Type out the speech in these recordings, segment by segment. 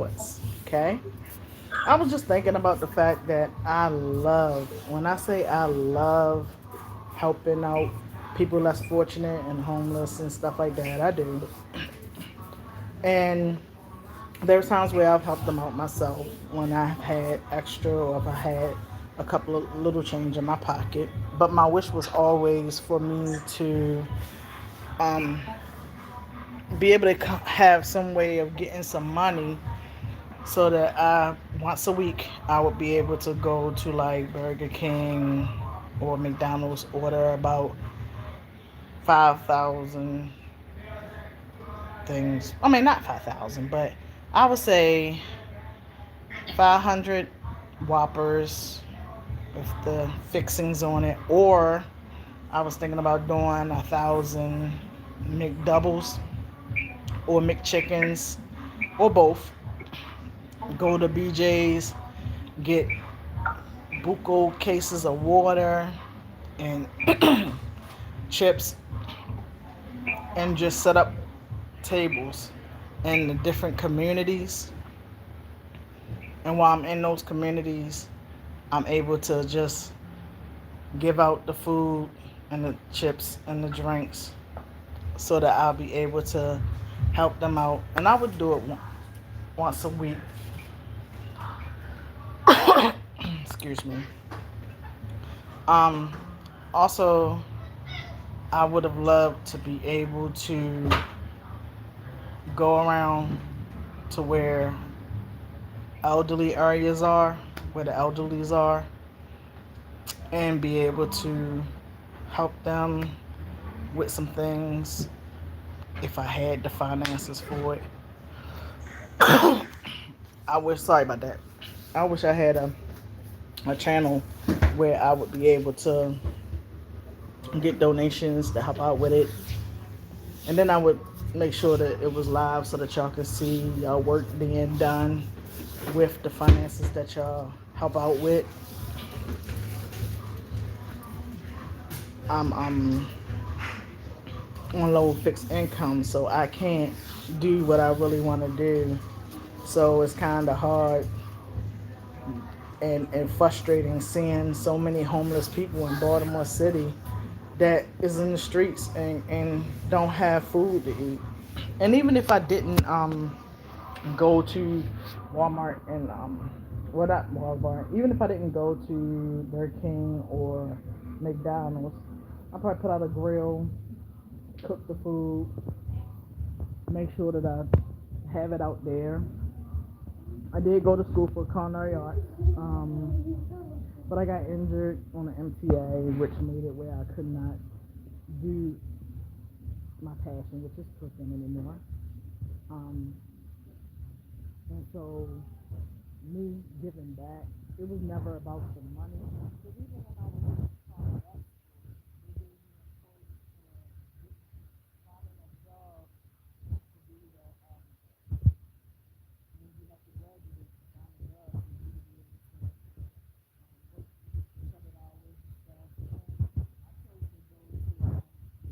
thoughts. Okay. I was just thinking about the fact that I love, when I say I love helping out people less fortunate and homeless and stuff like that, I do. And there's times where I've helped them out myself when I've had extra or if I had a couple of little change in my pocket. But my wish was always for me to um, be able to have some way of getting some money so that once a week I would be able to go to like Burger King or McDonald's, order about 5,000 things. I mean, not 5,000, but I would say 500 Whoppers with the fixings on it, or I was thinking about doing 1,000 McDoubles or McChickens or both. Go to BJ's, get buco cases of water and chips, and just set up tables in the different communities. And while I'm in those communities, I'm able to just give out the food and the chips and the drinks so that I'll be able to help them out. And I would do it once a week. Excuse me. Um, Also, I would have loved to be able to go around to where elderly areas are, where the elderlies are, and be able to help them with some things if I had the finances for it. I wish, sorry about that. I wish I had a channel where I would be able to get donations to help out with it. And then I would make sure that it was live so that y'all can see y'all work being done with the finances that y'all help out with. I'm on low fixed income, so I can't do what I really want to do. So it's kind of hard and frustrating seeing so many homeless people in Baltimore City that is in the streets and don't have food to eat. And even if I didn't go to Walmart and well, not Walmart, even if I didn't go to Burger King or McDonald's, I probably put out a grill, cook the food, make sure that I have it out there. I did go to school for culinary arts, but I got injured on the MTA, which made it where I could not do my passion, which is cooking anymore. Um, and so, me giving back, it was never about the money. Because even when I was trying to they gave me a choice to finding a job to do that. When you have to graduate to find a job, you need to be able to work 6 to 7 hours and stuff. And I chose to go to helping out men.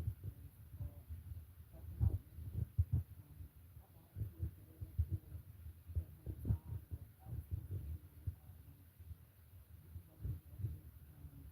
I volunteered to go up there at one time, but I was supposed to be getting ready to graduate.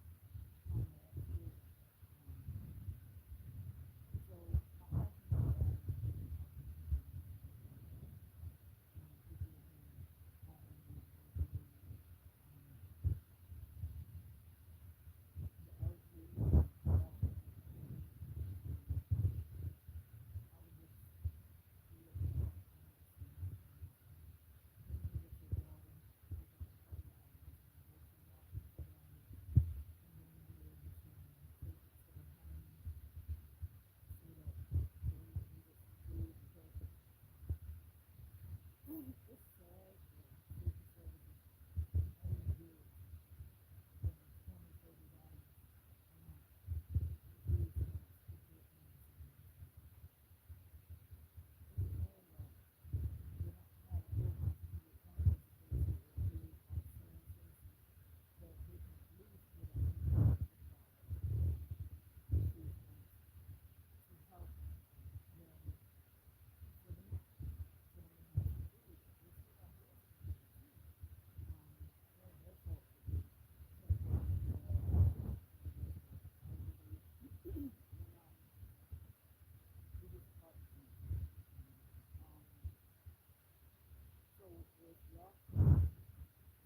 if y'all can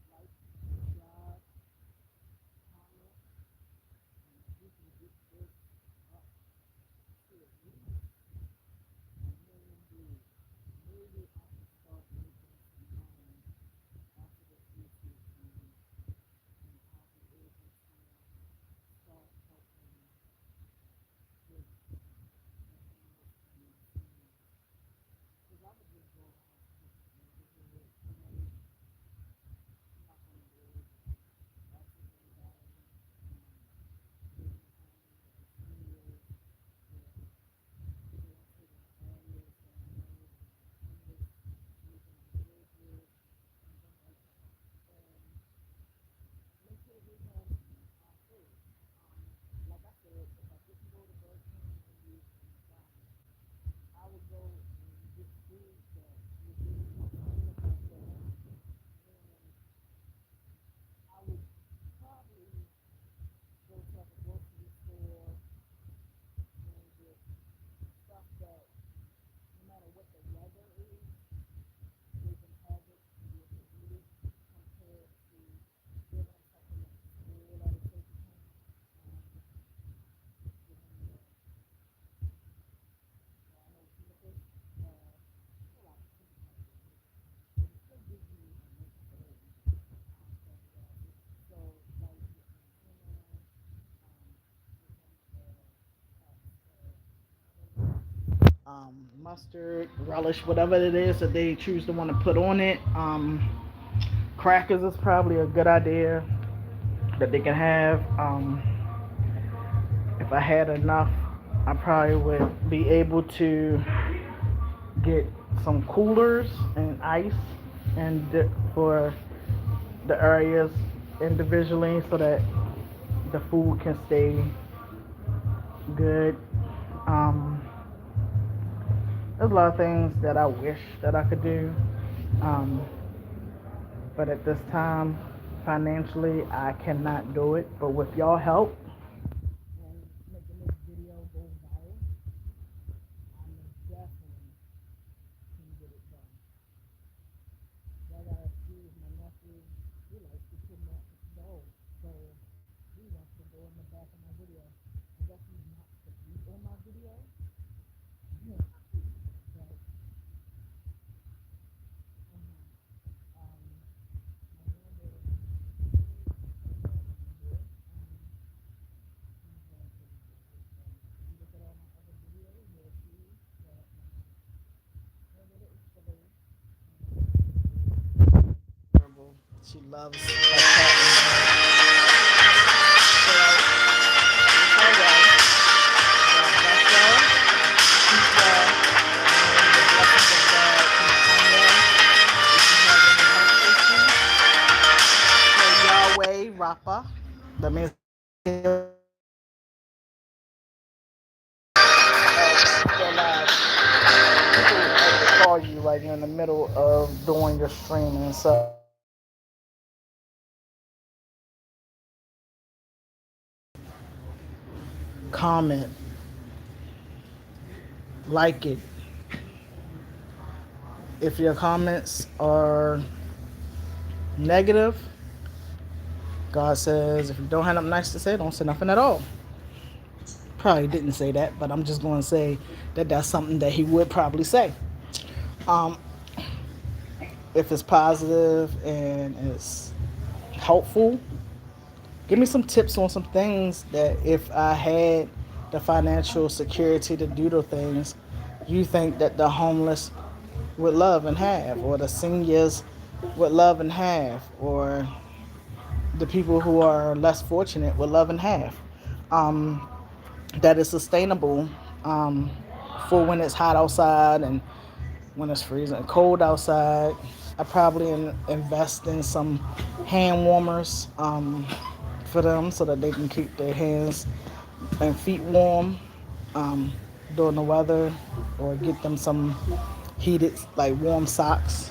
like, subscribe, comment, and if we can get this up to at least a million views, maybe I can start making some money after this YouTube channel, and I'll be able to start helping with the homeless and the seniors. Because I would just go out to different neighborhoods, I'm not going to worry about autism anxiety, living homes or seniors, or go into the areas that I know that are homeless, living on Mildred and things like that. And make sure they have food. Like I said, if I didn't go to Burger King, Wendy's, and McDonald's, I would go and get food that would be sustainable for them. And I would probably go to like a grocery store and get stuff that no matter what the weather is, they can have it and be able to eat it compared to giving them something that's spoiled at a certain time. Giving them, I know peanut fish, a lot of peanut butter in it, but it still gives you enough energy. But it's so like getting tuna, getting mustard, relish, whatever it is that they choose to want to put on it. Crackers is probably a good idea that they can have. If I had enough, I probably would be able to get some coolers and ice and for the areas individually so that the food can stay good. Um, there's a lot of things that I wish that I could do, um, but at this time, financially, I cannot do it. But with y'all help and making this video go viral, I most definitely can get it done. I got a few of my nephews. He likes to kidnap dogs, so he wants to go in the back of my video. I guess he's not to be on my video, but um, my number turned off in here. He's pretty good. So if you look at all my other videos, you'll see that my little is still adorable. She loves her cat and dog. So, it's all right. God bless y'all. Keep y'all. And the blessings of God keep on y'all. If you have any health issues, say Yahweh Rapha. That means still live. People like to call you right in the middle of doing your streaming. So comment, like it. If your comments are negative, God says if you don't have nothing nice to say, don't say nothing at all. Probably didn't say that, but I'm just going to say that that's something that he would probably say. Um, if it's positive and it's helpful, give me some tips on some things that if I had the financial security to do the things you think that the homeless would love and have, or the seniors would love and have, or the people who are less fortunate would love and have. Um, that is sustainable for when it's hot outside and when it's freezing cold outside. I probably invest in some hand warmers for them so that they can keep their hands and feet warm um, during the weather, or get them some heated, like warm socks,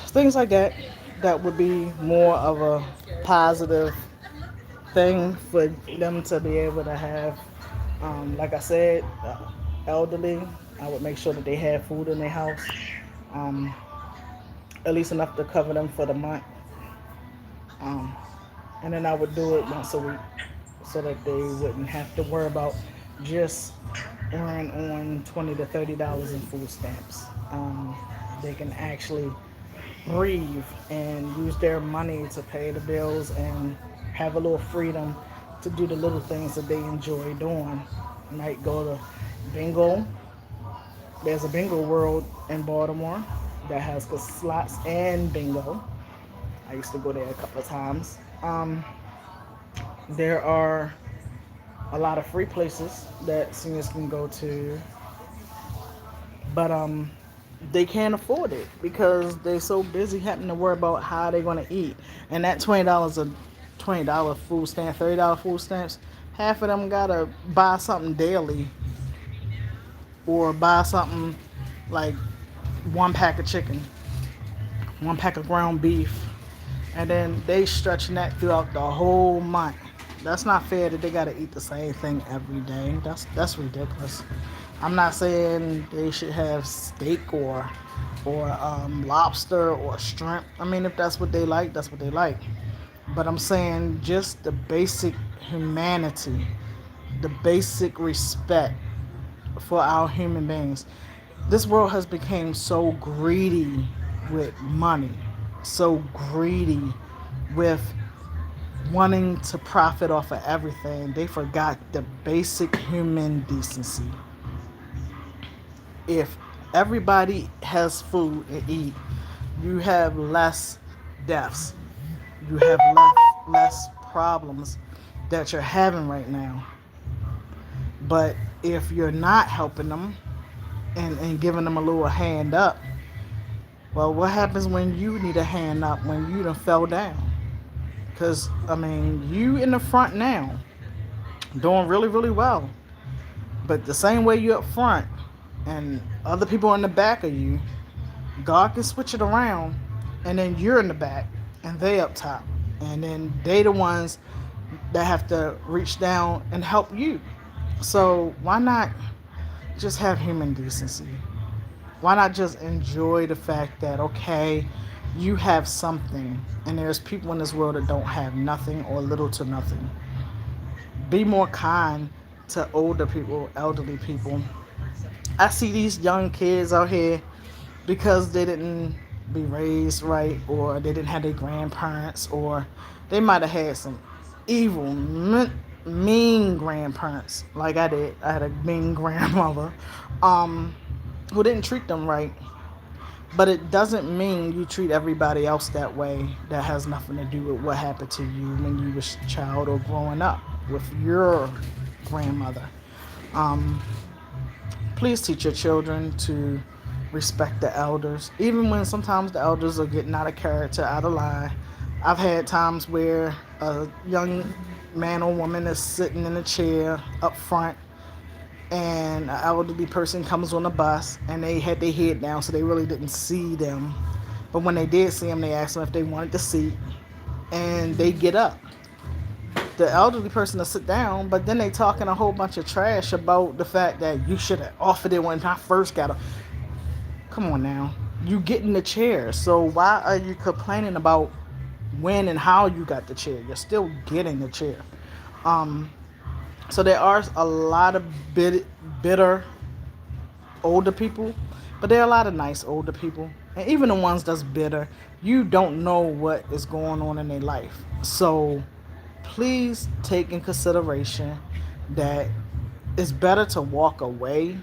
things like that. That would be more of a positive thing for them to be able to have. Like I said, elderly, I would make sure that they have food in their house. Um, at least enough to cover them for the month. Um, and then I would do it once a week so that they wouldn't have to worry about just earn on $20 to $30 in food stamps. They can actually breathe and use their money to pay the bills and have a little freedom to do the little things that they enjoy doing. Might go to bingo. There's a bingo world in Baltimore that has slots and bingo. I used to go there a couple of times. There are a lot of free places that seniors can go to, but they can't afford it because they're so busy having to worry about how they're going to eat. And that $20 food stamp, $30 food stamps, half of them gotta buy something daily or buy something like one pack of chicken, one pack of ground beef, and then they stretching that throughout the whole month. That's not fair that they gotta eat the same thing every day. That's ridiculous. I'm not saying they should have steak or lobster or shrimp. I mean, if that's what they like, that's what they like. But I'm saying just the basic humanity, the basic respect for our human beings. This world has become so greedy with money, so greedy with wanting to profit off of everything. They forgot the basic human decency. If everybody has food to eat, you have less deaths. You have less problems that you're having right now. But if you're not helping them and giving them a little hand up, well, what happens when you need a hand up when you done fell down? Because, I mean, you in the front now, doing really, really well. But the same way you up front and other people in the back of you, God can switch it around and then you're in the back and they up top. And then they the ones that have to reach down and help you. So why not just have human decency? Why not just enjoy the fact that, okay, you have something and there's people in this world that don't have nothing or little to nothing. Be more kind to older people, elderly people. I see these young kids out here because they didn't be raised right or they didn't have their grandparents or they might have had some evil, mean grandparents like I did. I had a mean grandmother who didn't treat them right. But it doesn't mean you treat everybody else that way. That has nothing to do with what happened to you when you was a child or growing up with your grandmother. Um, Please teach your children to respect the elders, even when sometimes the elders are getting out of character, out of line. I've had times where a young man or woman is sitting in a chair up front and an elderly person comes on the bus and they had their head down so they really didn't see them. But when they did see them, they asked them if they wanted the seat and they get up. The elderly person to sit down, but then they talking a whole bunch of trash about the fact that you should have offered it when I first got up. Come on now. You get in the chair, so why are you complaining about when and how you got the chair? You're still getting the chair. So there are a lot of bitter older people, but there are a lot of nice older people. And even the ones that's bitter, you don't know what is going on in their life. So please take in consideration that it's better to walk away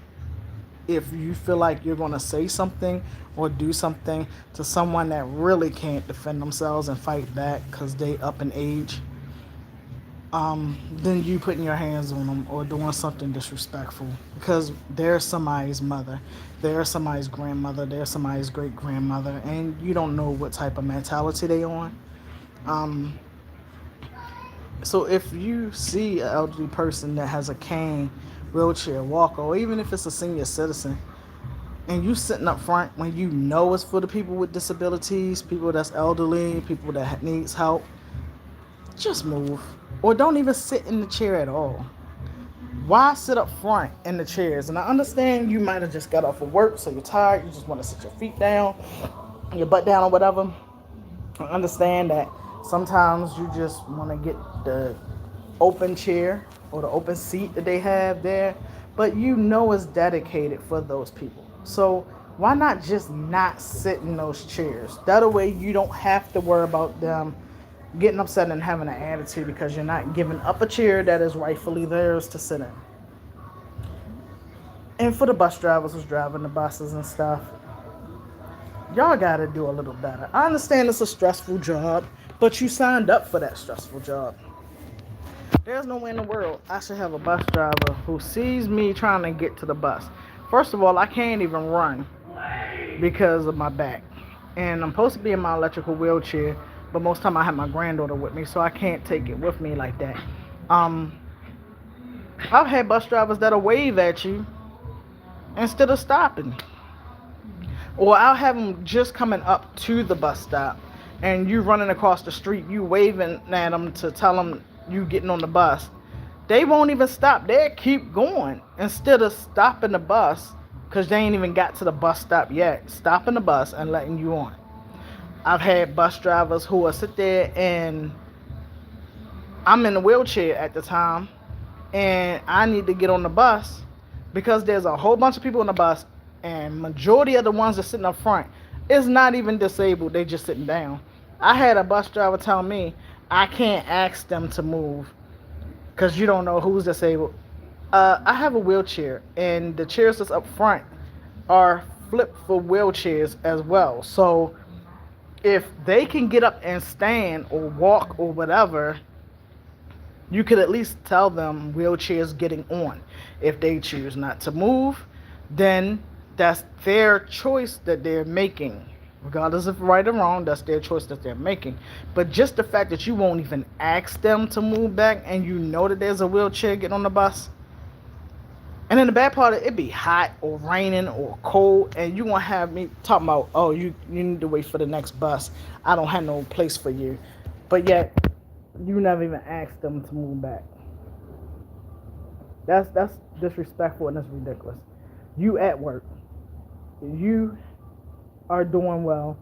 if you feel like you're going to say something or do something to someone that really can't defend themselves and fight back because they up in age. Then you putting your hands on them or doing something disrespectful because they're somebody's mother, they're somebody's grandmother, they're somebody's great grandmother, and you don't know what type of mentality they on. So if you see an elderly person that has a cane, wheelchair, walker, or even if it's a senior citizen, and you sitting up front when you know it's for the people with disabilities, people that's elderly, people that needs help, just move. Or don't even sit in the chair at all. Why sit up front in the chairs? And I understand you might have just got off of work, so you're tired, you just want to sit your feet down. your butt down or whatever, I understand that sometimes you just want to get the open chair or the open seat that they have there, but you know it's dedicated for those people. So why not just not sit in those chairs? That way you don't have to worry about them getting upset and having an attitude because you're not giving up a chair that is rightfully theirs to sit in. And for the bus drivers who's driving the buses and stuff, y'all gotta do a little better. I understand it's a stressful job, but you signed up for that stressful job. There's no way in the world I should have a bus driver who sees me trying to get to the bus. First of all, I can't even run because of my back. And I'm supposed to be in my electrical wheelchair, but most time I have my granddaughter with me, so I can't take it with me like that. I've had bus drivers that'll wave at you instead of stopping. Or I'll have them just coming up to the bus stop and you running across the street, you waving at them to tell them you getting on the bus. They won't even stop. They'll keep going instead of stopping the bus because they ain't even got to the bus stop yet. Stopping the bus and letting you on. I've had bus drivers who will sit there and I'm in a wheelchair at the time and I need to get on the bus because there's a whole bunch of people on the bus and majority of the ones that sitting up front is not even disabled. They just sitting down. I had a bus driver tell me I can't ask them to move because you don't know who's disabled. I have a wheelchair and the chairs that's up front are flipped for wheelchairs as well. So if they can get up and stand or walk or whatever, you could at least tell them wheelchairs getting on. If they choose not to move, then that's their choice that they're making. Regardless of right or wrong, that's their choice that they're making. But just the fact that you won't even ask them to move back and you know that there's a wheelchair getting on the bus. And then the bad part, it be hot or raining or cold and you gonna have me talking about, oh, you need to wait for the next bus. I don't have no place for you. But yet, you never even asked them to move back. That's disrespectful and that's ridiculous. You at work. You are doing well.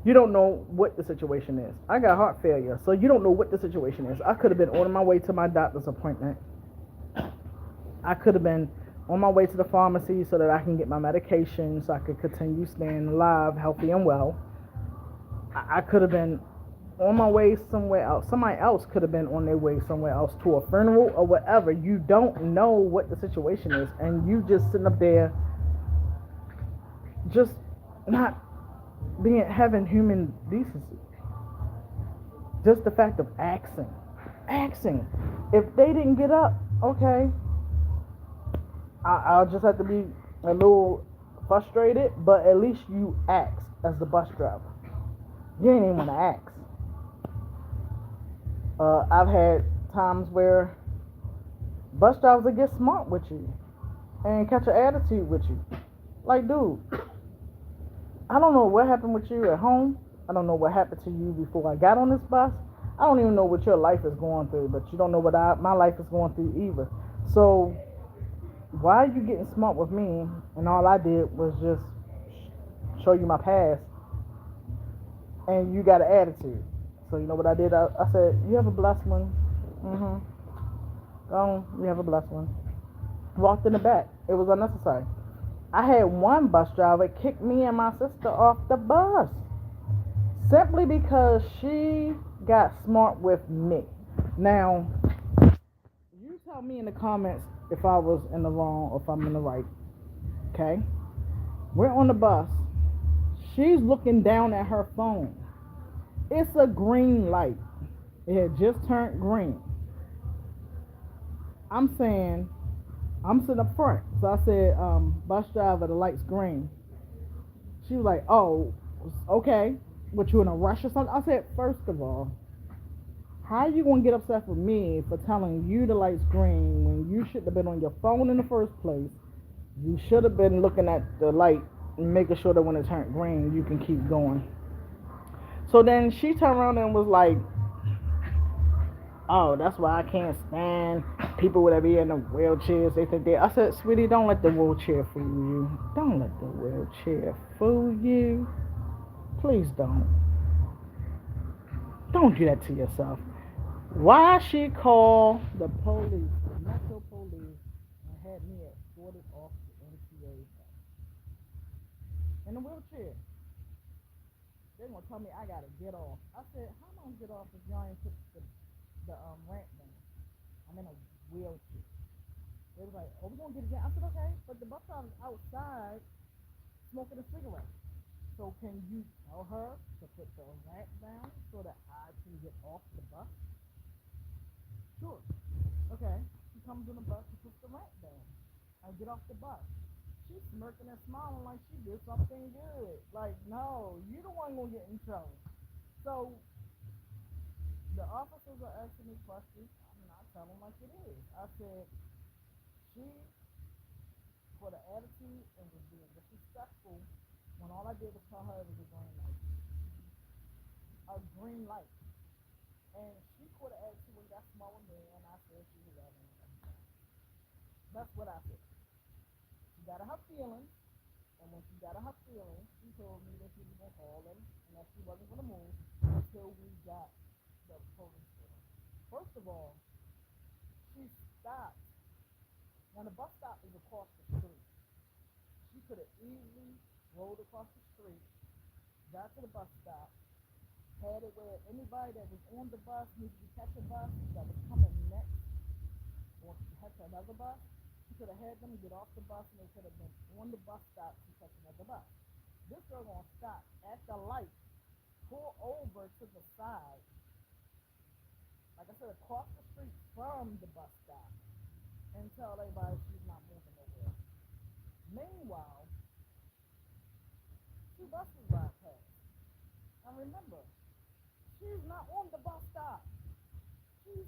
You don't know what the situation is. I got heart failure, so you don't know what the situation is. I could have been on my way to my doctor's appointment. I could have been on my way to the pharmacy so that I can get my medication so I could continue staying alive, healthy, and well. I could have been on my way somewhere else. Somebody else could have been on their way somewhere else to a funeral or whatever. You don't know what the situation is, and you just sitting up there just not having human decency. Just the fact of asking. If they didn't get up, okay, I'll just have to be a little frustrated, but at least you asked as the bus driver. You ain't even want to ask. I've had times where bus drivers will get smart with you and catch an attitude with you. Like, dude, I don't know what happened with you at home. I don't know what happened to you before I got on this bus. I don't even know what your life is going through, but you don't know what my life is going through either. So why are you getting smart with me? And all I did was just show you my past, and you got an attitude. So you know what I did? I said, you have a blessed one. Go on, you have a blessed one. Walked in the back. It was unnecessary. I had one bus driver kick me and my sister off the bus simply because she got smart with me. Now, you tell me in the comments if I was in the wrong or if I'm in the right. Okay? We're on the bus. She's looking down at her phone. It's a green light. It had just turned green. I'm saying, I'm sitting up front. So I said, bus driver, the light's green. She was like, oh, okay. What, you in a rush or something? I said, first of all, how are you going to get upset with me for telling you the light's green when you should have been on your phone in the first place? You should have been looking at the light and making sure that when it turned green, you can keep going. So then she turned around and was like, oh, that's why I can't stand people that be in the wheelchairs. They think they... I said, sweetie, don't let the wheelchair fool you. Don't let the wheelchair fool you. Please don't do that to yourself. Why she called the police, the Metro Police, and had me escorted off the MTA in a wheelchair? They're gonna tell me I gotta get off. I said, how am I gonna get off if y'all ain't put the ramp down? I'm in a wheelchair. They was like, oh, we're gonna get it down. I said, okay, but the bus stop is outside smoking a cigarette. So can you tell her to put the ramp down so that I can get off the bus? Sure. Okay. She comes in the bus and puts the ramp down. I get off the bus. She's smirking and smiling like she did something good. Like, no, you the one gonna get in trouble. So the officers are asking me questions. I'm not telling like it is. I said she put an attitude and was being disrespectful when all I did was tell her it was a green light. A green light. And she put an attitude when got small with me and I said she was having a hard time. That's what I said. She got her feelings, and when she got her feelings, she told me that she was gonna call them and that she wasn't gonna move until we got the police there. First of all, she stopped. Now the bus stop is across the street. She could have easily rolled across the street, got to the bus stop, had it where anybody that was on the bus needed to catch a bus that was coming next or catch another bus. She could have had them get off the bus and they could have been on the bus stop to catch another bus. This girl gonna stop at the light, pull over to the side, like I said, across the street from the bus stop, and tell everybody she's not moving nowhere. Meanwhile, two buses ride past. And remember, she's not on the bus stop. She's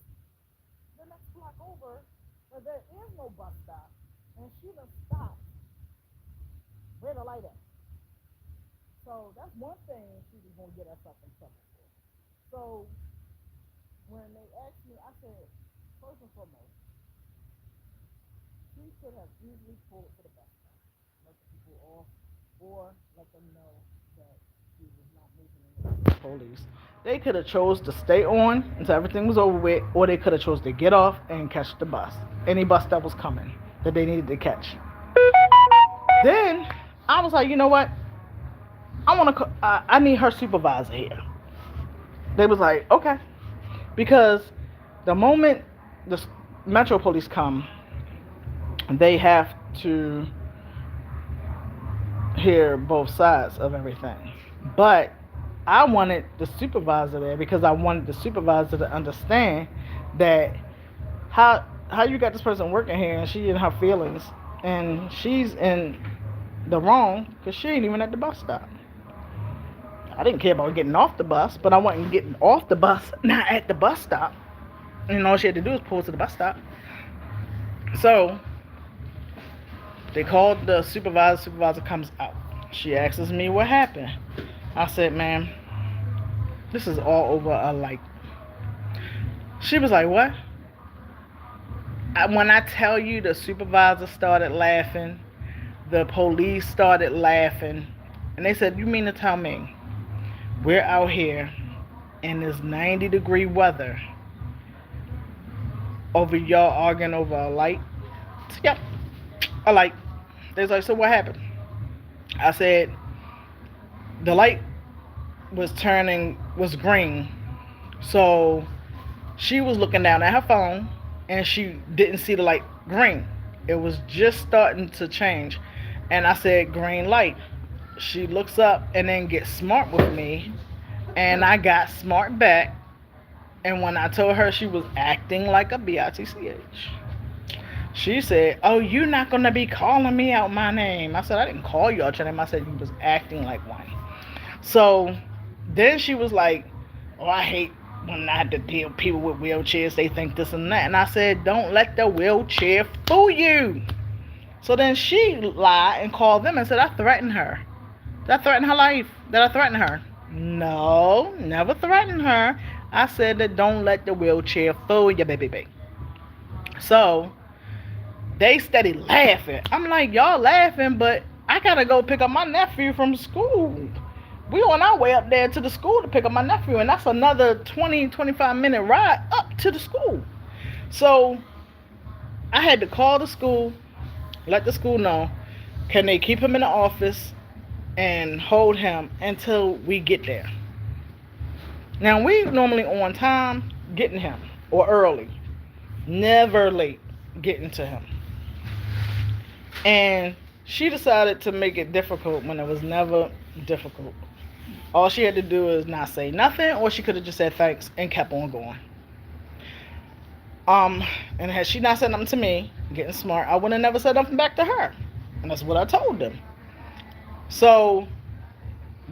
the next block over where there is no bus stop. And she done stopped where the light at. So that's one thing she was going to get herself in trouble for. So when they asked me, I said, first and foremost, she could have easily pulled to the bus stop, let the people off, or let them know that she was not moving in the police. They could have chose to stay on until everything was over with, or they could have chose to get off and catch the bus, any bus that was coming that they needed to catch. Then I was like, you know what? I need her supervisor here. They was like, okay, because the moment the Metro Police come, they have to hear both sides of everything. But I wanted the supervisor there because I wanted the supervisor to understand that how you got this person working here and she in her feelings and she's in the wrong because she ain't even at the bus stop. I didn't care about getting off the bus, but I wasn't getting off the bus, not at the bus stop. And all she had to do was pull to the bus stop. So they called the supervisor. Supervisor comes out. She asks me what happened. I said, ma'am, this is all over a light. She was like, what? When I tell you the supervisor started laughing, the police started laughing, and they said, you mean to tell me we're out here in this 90-degree weather over y'all arguing over a light? Yep, a light. They was like, so what happened? I said, the light was green. So she was looking down at her phone and she didn't see the light green. It was just starting to change. And I said, green light. She looks up and then gets smart with me. And I got smart back. And when I told her she was acting like a bitch, she said, oh, you're not going to be calling me out my name. I said, I didn't call you out your name. I said, you was acting like one. So then she was like, oh, I hate when I have to deal with people with wheelchairs. They think this and that. And I said, don't let the wheelchair fool you. So then she lied and called them and said, I threatened her. Did I threaten her life? Did I threaten her? No, never threatened her. I said that don't let the wheelchair fool you, baby. So they steady laughing. I'm like, y'all laughing, but I gotta go pick up my nephew from school. we on our way up there to the school to pick up my nephew, and that's another 20-25 minute ride up to the school. So I had to call the school, let the school know, can they keep him in the office and hold him until we get there. Now we normally on time getting him or early, never late getting to him. And she decided to make it difficult when it was never difficult. All she had to do is not say nothing, or she could have just said thanks and kept on going. And had she not said nothing to me, getting smart, I would have never said nothing back to her. And that's what I told them. So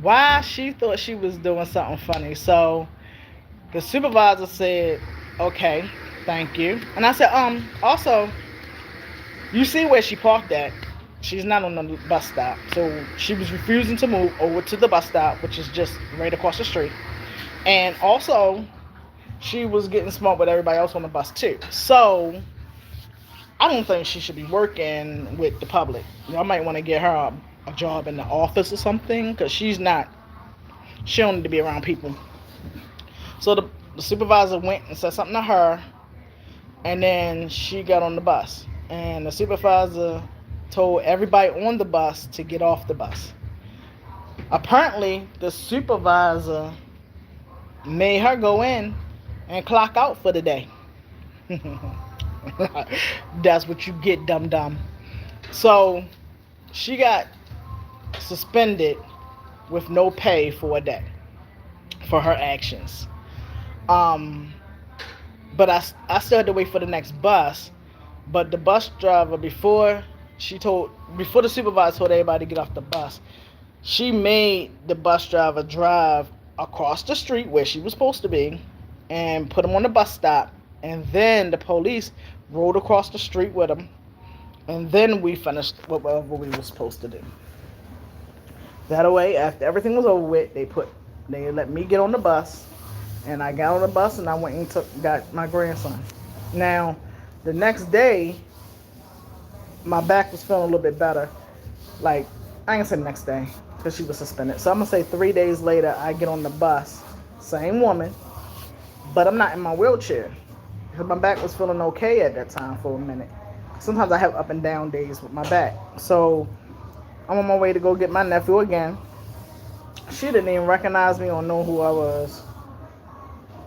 why she thought she was doing something funny. So the supervisor said, okay, thank you. And I said, also, you see where she parked at. She's not on the bus stop. So she was refusing to move over to the bus stop, which is just right across the street. And also, she was getting smart with everybody else on the bus too. So I don't think she should be working with the public. Y'all might want to get her a job in the office or something, because she don't need to be around people. So the supervisor went and said something to her, and then she got on the bus. And the supervisor told everybody on the bus to get off the bus. Apparently, the supervisor made her go in and clock out for the day. That's what you get, dum dum. So she got suspended with no pay for a day for her actions. But I still had to wait for the next bus. But the bus driver, before the supervisor told everybody to get off the bus, she made the bus driver drive across the street where she was supposed to be and put him on the bus stop. And then the police rode across the street with him. And then we finished whatever we were supposed to do. That way, after everything was over with, they let me get on the bus. And I got on the bus and I went and got my grandson. Now, the next day, my back was feeling a little bit better. Like, I ain't gonna say the next day, because she was suspended. So I'm gonna say 3 days later, I get on the bus. Same woman, but I'm not in my wheelchair. Because my back was feeling okay at that time for a minute. Sometimes I have up and down days with my back. So I'm on my way to go get my nephew again. She didn't even recognize me or know who I was.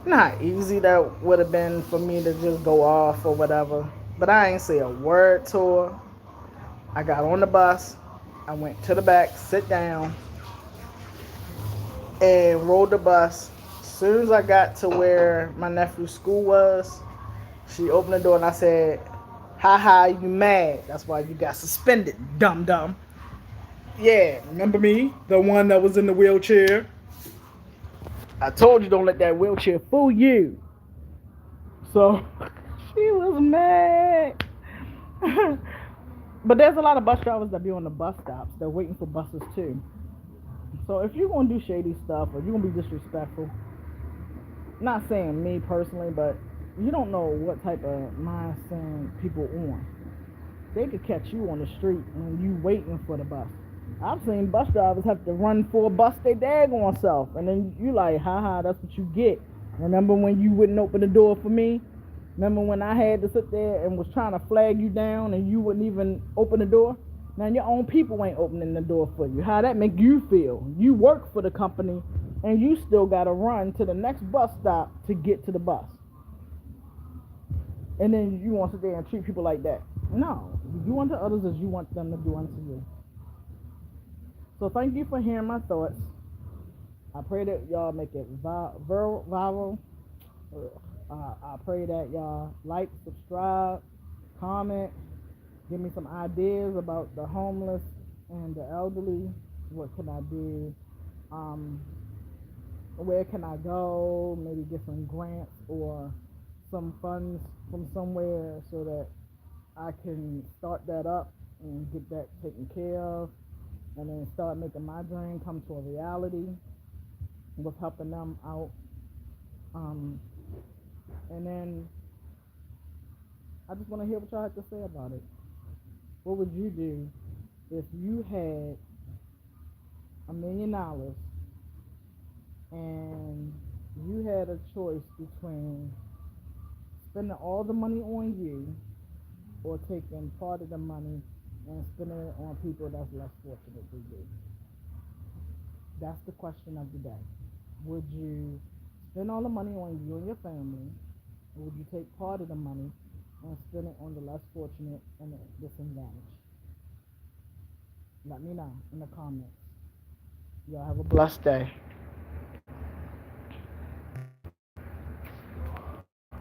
You know how easy that would have been for me to just go off or whatever. But I ain't say a word to her. I got on the bus. I went to the back, sit down, and rode the bus. As soon as I got to where my nephew's school was, she opened the door and I said, "Ha ha, you mad? That's why you got suspended, dum dum." Yeah, remember me? The one that was in the wheelchair? I told you don't let that wheelchair fool you. So she was mad. But there's a lot of bus drivers that be on the bus stops. They're waiting for buses too. So if you're going to do shady stuff or you're going to be disrespectful, not saying me personally, but you don't know what type of mindset people on. They could catch you on the street when you waiting for the bus. I've seen bus drivers have to run for a bus they daggone self. And then you like, haha, that's what you get. Remember when you wouldn't open the door for me? Remember when I had to sit there and was trying to flag you down and you wouldn't even open the door? Now your own people ain't opening the door for you. How that make you feel? You work for the company and you still got to run to the next bus stop to get to the bus. And then you want to sit there and treat people like that. No. You do unto others as you want them to do unto you. So thank you for hearing my thoughts. I pray that y'all make it viral. I pray that y'all like, subscribe, comment, give me some ideas about the homeless and the elderly. What can I do? Where can I go? Maybe get some grants or some funds from somewhere so that I can start that up and get that taken care of, and then start making my dream come to a reality with helping them out. And then I just want to hear what y'all have to say about it. What would you do if you had $1 million and you had a choice between spending all the money on you or taking part of the money and spending it on people that's less fortunate than you? That's the question of the day. Would you spend all the money on you and your family, or would you take part of the money and spend it on the less fortunate and the disadvantaged? Let me know in the comments. Y'all have a blessed day.